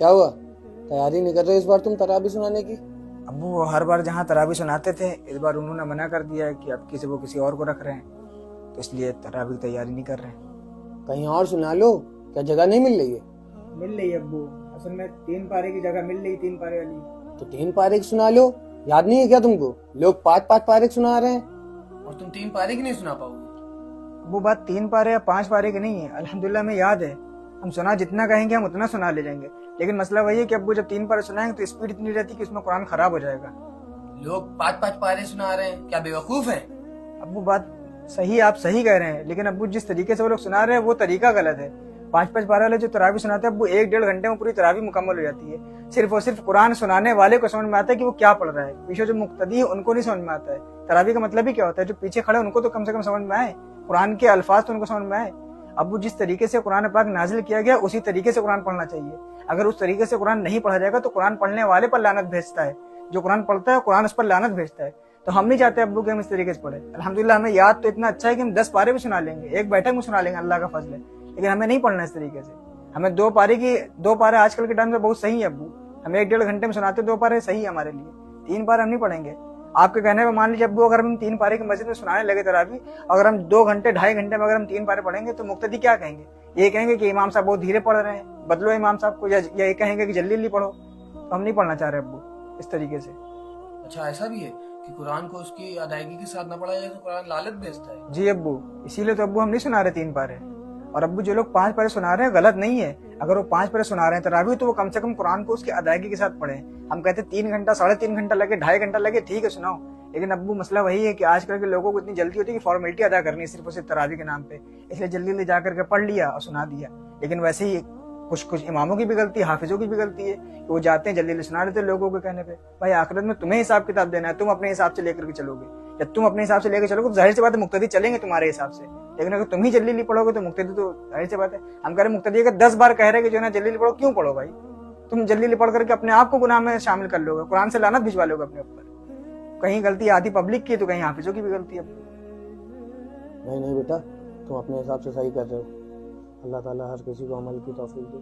क्या हुआ? तैयारी नहीं कर रहे इस बार तुम तराबी सुनाने की? अब्बू वो हर बार जहाँ तराबी सुनाते थे, इस बार उन्होंने मना कर दिया है कि अब वो किसी और को रख रहे हैं, तो इसलिए तराबी की तैयारी नहीं कर रहे हैं। कहीं और सुना लो, क्या जगह नहीं मिल रही है? मिल रही है अब्बू, असल में 3 पारे की जगह मिल रही, 3 पारे वाली। तो 3 पारे की सुना लो। याद नहीं है क्या तुमको? लोग 5-5 पारे की सुना रहे हैं और तुम 3 पारे की नहीं सुना पाओगे। वो बात 3 पारे या 5 पारे की नहीं है, अल्हम्दुलिल्लाह में याद है। हम सुना जितना कहेंगे हम उतना सुना ले जाएंगे, लेकिन मसला वही है कि अब्बू जब 3 पारे सुनाएंगे तो स्पीड इतनी रहती है कि उसमें कुरान खराब हो जाएगा। लोग 5-5 पारे सुना रहे हैं, क्या बेवकूफ है? अब्बू बात सही, आप सही कह रहे हैं, लेकिन अब्बू जिस तरीके से वो लोग सुना रहे हैं वो तरीका गलत है। 5-5 पारे वाले जो तरावी सुनाते हैं अब्बू 1-1.5 घंटे में पूरी तरावी मुकम्मल हो जाती है। सिर्फ और सिर्फ कुरान सुनाने वाले को समझ में आता है कि वो क्या पढ़ रहा है, पीछे जो मुक्तदी है उनको नहीं समझ में आता है। तरावी का मतलब ही क्या होता है, जो पीछे खड़े उनको तो कम से कम समझ में आए, कुरान के अल्फाज तो उनको समझ में आए। अब्बू जिस तरीके से कुरान पाक नाजिल किया गया उसी तरीके से कुरान पढ़ना चाहिए। अगर उस तरीके से कुरान नहीं पढ़ा जाएगा तो कुरान पढ़ने वाले पर लानत भेजता है, जो कुरान पढ़ता है कुरान उस पर लानत भेजता है। तो हम नहीं चाहते अब्बू कि हम इस तरीके से पढ़े। अल्हम्दुलिल्लाह हमें याद तो इतना अच्छा है कि हम 10 पारे भी सुना लेंगे, एक बैठक में सुना लेंगे, अल्लाह का फजल है, लेकिन हमें नहीं पढ़ना इस तरीके से। हमें 2 पारे आजकल के टाइम में बहुत सही है अब्बू, हमें 1-1.5 घंटे में सुनाते 2 पारे सही है हमारे लिए, 3 पारे हम नहीं पढ़ेंगे। आपके कहने पर मान लीजिए अब्बू अगर हम 3 पारे की मस्जिद में सुनाने लगे तरावी, अगर हम 2 घंटे 2.5 घंटे में अगर हम 3 पारे पढ़ेंगे तो मुक्तदी क्या कहेंगे? ये कहेंगे कि इमाम साहब बहुत धीरे पढ़ रहे हैं, बदलो इमाम साहब को, या ये कहेंगे कि जल्दी जल्दी पढ़ो। तो हम नहीं पढ़ना चाह रहे अब्बू इस तरीके से। अच्छा, ऐसा भी है कि कुरान को उसकी अदायगी के साथ न पढ़ा जाए तो कुरान लालत भेजता है। जी अब्बू, इसीलिए तो अब्बू हम नहीं सुना रहे 3 पारे। और अब्बू जो लोग 5 पारे सुना रहे हैं गलत नहीं है, अगर वो 5 पारे सुना रहे हैं तरावी तो वो कम से कम कुरान को उसकी अदायगी के साथ पढ़े। हम कहते 3 घंटा 3.5 घंटा लगे 2.5 घंटा लगे ठीक है सुनाओ, लेकिन अब्बू मसला वही है कि आजकल के लोगों को इतनी जल्दी होती है कि फॉर्मेलिटी अदा करनी है सिर्फ और सिर्फ तरावी के नाम पे, इसलिए जल्दी जल्दी जा करके पढ़ लिया और सुना दिया। लेकिन वैसे ही कुछ इमामों की भी गलती है, हाफिजों की भी गलती है कि वो जाते हैं जल्दी जल्दी सुना देते हैं लोगों के कहने पे। भाई आखिरत में तुम्हें हिसाब किताब देना है, तुम अपने हिसाब से लेकर के चलोगे। जब तुम अपने हिसाब से लेकर चलोगे तो जाहिर सी बात है मुक्तदी चलेंगे तुम्हारे हिसाब से, लेकिन अगर तुम ही जल्दी जल्दी पढ़ोगे तो मुक्तदी तो जाहिर सी बात है। हम कह रहे मुक्तदी अगर 10 बार कह रहे हैं कि जो है ना जल्दी जल्दी पढ़ो, क्यों पढ़ो भाई? तुम जल्दी जल्दी पढ़ करके अपने आप को गुनाह में शामिल कर लोगे, कुरान से लानत भिजवा लोगे अपने ऊपर। कहीं गलती आधी पब्लिक की तो कहीं हाफिजों की भी गलती है। नहीं नहीं बेटा, तुम अपने हिसाब से सही कर रहे हो। अल्लाह ताला हर किसी को अमल की तौफीक दे।